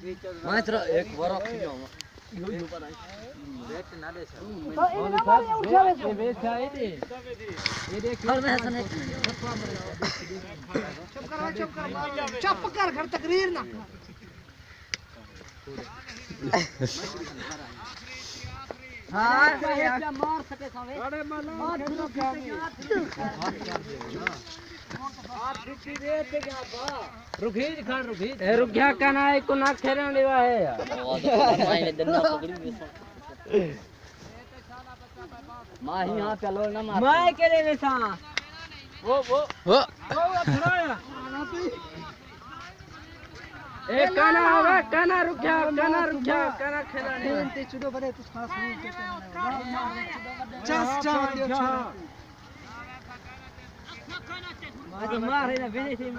मैं तेरा एक बार रख दिया हूं वेट ना दे सर ये वेट है ये देख और मैं हसन है चुप कर घर तकरीर ना हां मार सके सावे अरे मार रुक गया कहना है को ना खेलने देवा है यार माई दन्ना पकड़ी मां यहां पे लो ना मार मैं के ले वैसा वो खड़ा ए कहना होगा कहना रुक जा कहना खेलने ते चुडो बड़े तू खास चस तो मार है ना बेने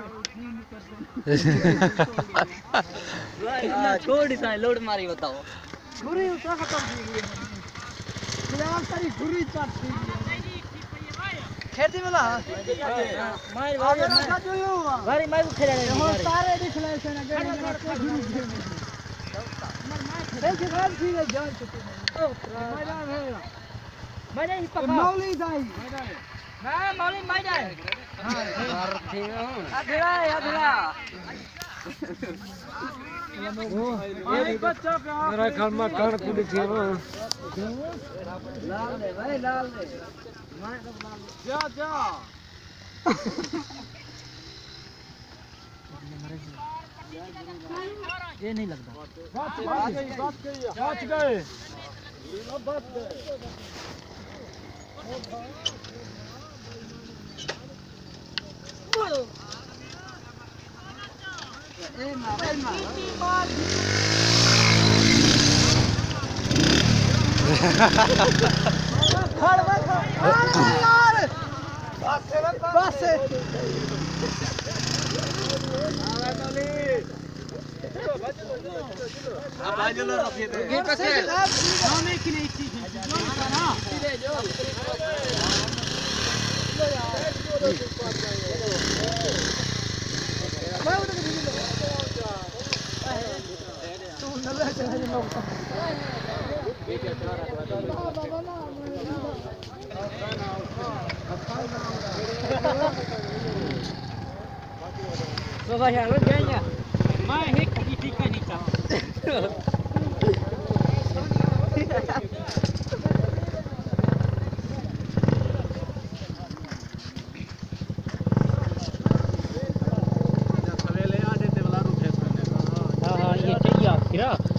ना छोड़ सा लोड मारी बताओ गुरी उठा खत्म थी फिलहाल सारी गुरी चाट थी खेती वाला मार का जो भाई मैं खेले नहीं हम सारे दिखले से ना गुरु देखिए घर थी जान चुके मैदान है मैंने इस पका मौली जाई हां मौली मैदान अधरा ये बच्चा मेरा घर में कान कुड़ी थी लाल दे भाई लाल दे जा ये नहीं लगता बच गए तो भाई यार जाएंगे मैं एक की का नहीं चाहता हां ये चाहिए आखिर